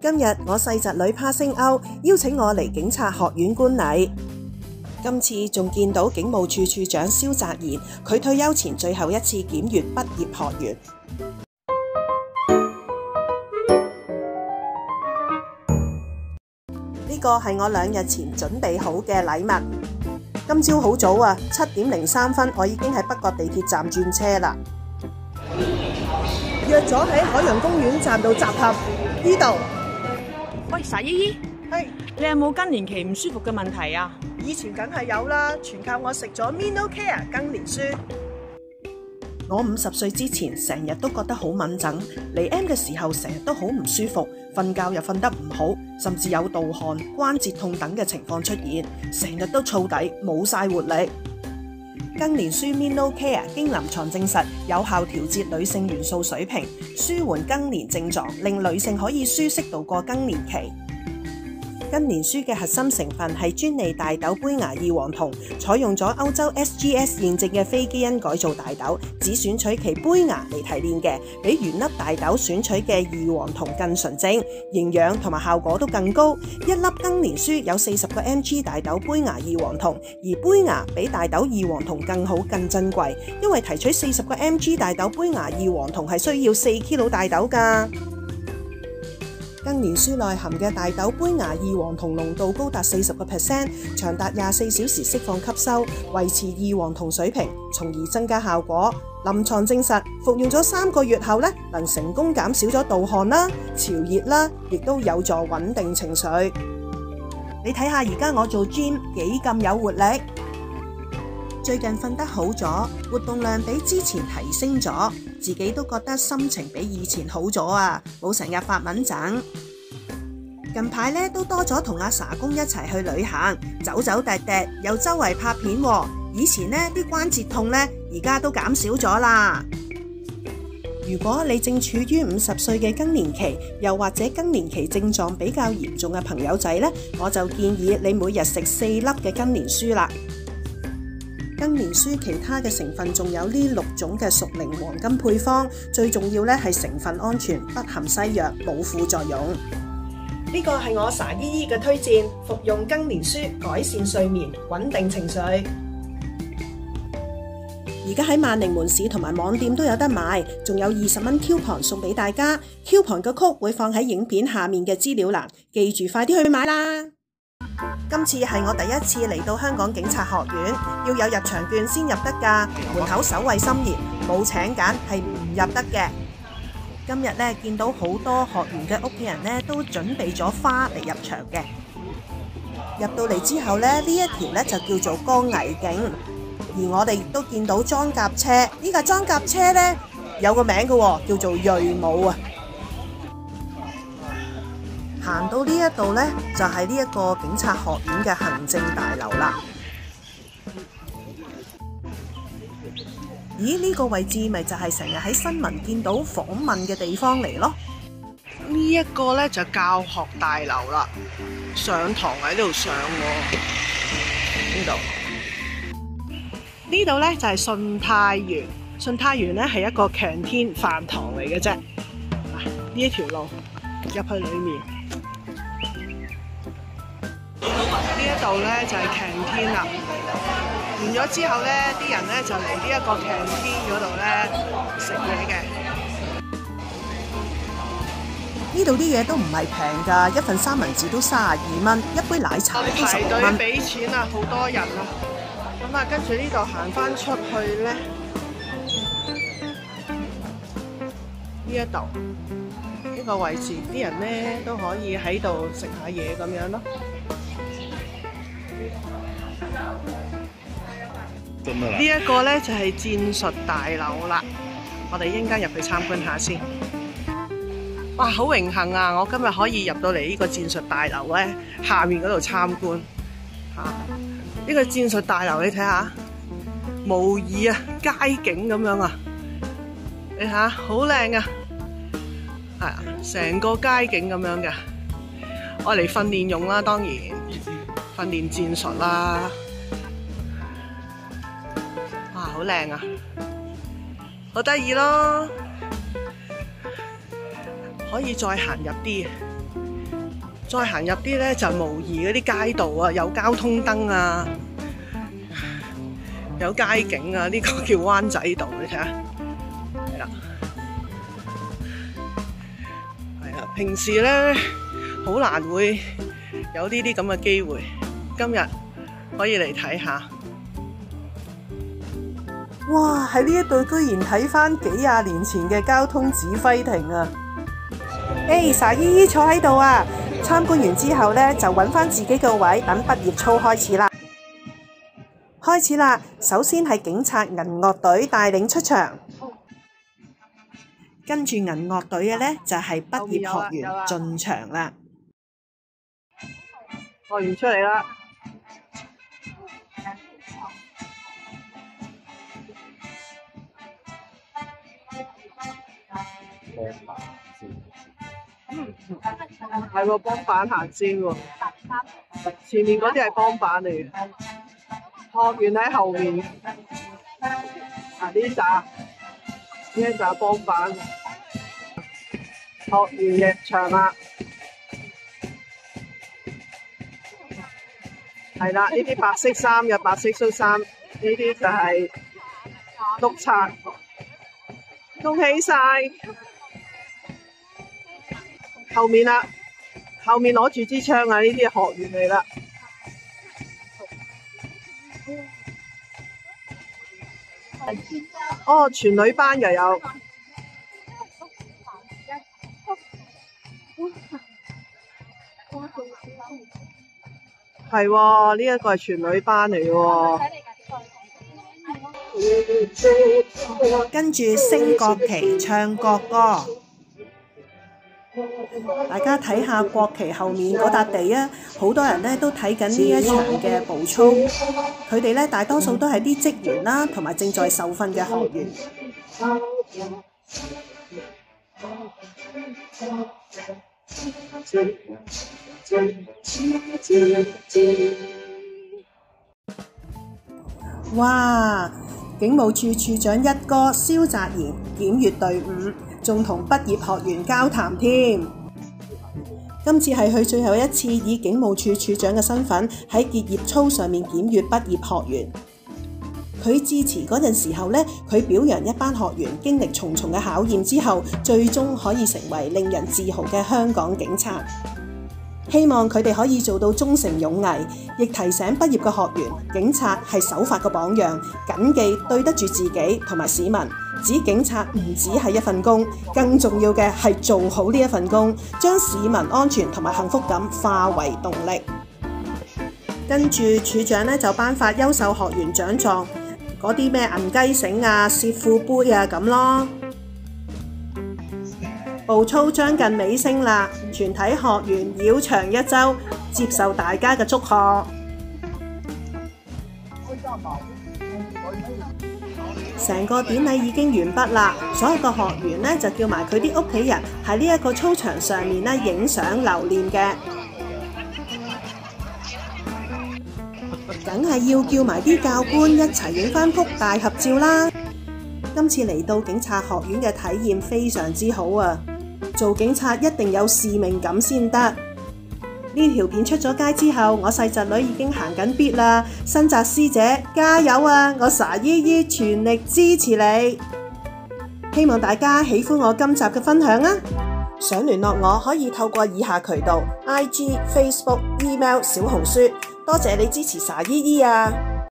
今日我細侄女 passing out， 邀請我嚟警察學院觀禮。今次仲見到警務處處長蕭澤頤，佢退休前最後一次檢閱畢業學員。呢個係我2日前準備好嘅禮物。今朝好早啊，7點03分，我已經喺北角地鐵站轉車啦。約咗喺海洋公園站度集合，呢度。喂，撒姨姨，係，你有冇更年期唔舒服嘅問題啊？以前梗係有啦，全靠我食咗 MinoCare 更年書。我50歲之前成日都覺得好敏感，嚟 M 嘅時候成日都好唔舒服，瞓覺又瞓得唔好，甚至有盜汗、關節痛等嘅情況出現，成日都燥底，冇晒活力。更年書 MinoCare 經臨床證實有效調節女性元素水平，舒緩更年症狀，令女性可以舒適度過更年期。更年書嘅核心成分係專利大豆胚芽異黃酮，採用咗歐洲 SGS 認證嘅非基因改造大豆，只選取其胚芽嚟提煉嘅，比原粒大豆選取嘅異黃酮更純正，營養同埋效果都更高。一粒更年書有40個 mg 大豆胚芽異黃酮，而胚芽比大豆異黃酮更好更珍貴，因為提取40個 mg 大豆胚芽異黃酮係需要4 kg 大豆㗎。更年書內含嘅大豆胚芽異黃酮濃度高達40%，長達24小時釋放吸收，維持異黃酮水平，從而增加效果。臨床證實，服用咗3個月後能成功減少咗盜汗啦、潮熱啦，亦都有助穩定情緒。你睇下而家我做 gym 幾咁有活力，最近瞓得好咗，活動量比之前提升咗，自己都覺得心情比以前好咗啊！冇成日發蚊疹。近排都多咗同阿 Sa 公一齊去旅行，走走趯趯，又周圍拍片喎。以前啲關節痛而家都減少咗啦。如果你正處於50歲嘅更年期，又或者更年期症狀比較嚴重嘅朋友仔我就建議你每日食4粒嘅更年書啦。更年書其他嘅成分仲有呢6種嘅屬靈黃金配方，最重要係成分安全，不含西藥，冇副作用。呢個係我撒姨姨嘅推薦，服用更年書改善睡眠，穩定情緒。而家喺萬寧門市同埋網店都有得買，仲有20蚊 coupon 送俾大家。coupon 嘅曲會放喺影片下面嘅資料欄，記住快啲去買啦！今次係我第一次嚟到香港警察學院，要有入場券先入得㗎。門口守衛森嚴，冇請柬係唔入得嘅。今日見到好多學員嘅屋企人都準備咗花嚟入場嘅。入到嚟之後呢一條就叫做光危警，而我哋亦都見到裝甲車。呢架裝甲車有個名嘅喎，叫做銳武啊。行到呢一度就係呢一個警察學院嘅行政大樓啦。咦？呢個位置咪就係成日喺新聞見到訪問嘅地方嚟咯。呢一個就教學大樓啦，上堂喺呢度上喎。呢度就係信泰園，信泰園係一個canteen飯堂嚟嘅啫。呢一條路入去裏面。呢一度就係 canteen 啦，完咗之後啲人就嚟呢一個 canteen 嗰度食嘢嘅。呢度啲嘢都唔係平㗎，一份三文治都32蚊，一杯奶茶都16蚊。排隊俾錢啊，好多人啊！咁啊，跟住呢度行翻出去呢一度呢個位置，啲人都可以喺度食下嘢咁樣咯。呢一個就係戰術大樓啦，我哋應間入去參觀下先。哇，好榮幸啊！我今日可以入到嚟呢個戰術大樓下面嗰度參觀。呢個戰術大樓你睇下，模擬街景咁樣啊！你睇下，好靚啊！係啊，成個街景咁樣嘅，我嚟訓練用啦，當然訓練戰術啦。哇，好靚啊，好得意咯！可以再行入啲，再行入啲呢，就模擬嗰啲街道啊，有交通燈啊，有街景啊，呢個叫灣仔道，你睇下，係啦，係啊，平時呢，好難會有呢啲咁嘅機會，今日可以嚟睇下。哇！喺呢一度居然睇返幾廿年前嘅交通指揮亭啊！傻姨姨坐喺度啊！參觀完之後呢，就揾返自己個位，等畢業操開始啦。開始啦！首先係警察銀樂隊帶領出場，跟住銀樂隊嘅呢，就係畢業學員進場啦。學員出嚟啦！係喎，幫板行先喎，前面嗰啲係幫板嚟嘅，學員喺後面。呢一紮幫板，學員入場啦。係啦，呢啲白色衫嘅白色恤衫，呢啲就係督察。恭喜晒！後面啦，後面攞住支槍啊！呢啲係學員嚟啦。哦，全女班又有。係喎，呢一個係全女班嚟喎。跟住升國旗、唱國歌。大家睇下國旗後面嗰笪地啊，好多人呢都睇緊呢一場嘅步操。佢哋呢大多數都係啲職員啦，同埋正在受訓嘅學員。哇！警務處處長一哥蕭澤頤檢閱隊伍，仲同畢業學員交談添。今次係佢最後一次以警務處處長嘅身份喺結業操上面檢閱畢業學員。佢致辭嗰陣時候呢，佢表揚一班學員經歷重重嘅考驗之後，最終可以成為令人自豪嘅香港警察。希望佢哋可以做到忠誠勇毅，亦提醒畢業嘅學員，警察係守法嘅榜樣，謹記對得住自己同埋市民。指警察唔只係一份工，更重要嘅係做好呢一份工，將市民安全同埋幸福感化為動力。跟住處長呢就頒發優秀學員獎狀，嗰啲咩銀雞繩啊、攝褲杯啊咁咯。步操將近尾聲啦，全體學員繞場一周，接受大家嘅祝賀。成個典禮已經完畢啦，所有嘅學員呢就叫埋佢啲屋企人喺呢一個操場上面呢影相留念嘅，梗係要叫埋啲教官一齊影返幅大合照啦。今次嚟到警察學院嘅體驗非常之好啊！做警察一定有使命感先得。呢條片出咗街之後，我細侄女已經行緊必啦。新澤師姐加油啊！我傻姨姨全力支持你。希望大家喜歡我今集嘅分享啊！想聯絡我可以透過以下渠道 ：IG、Facebook、Email、小紅書。多謝你支持傻姨姨啊！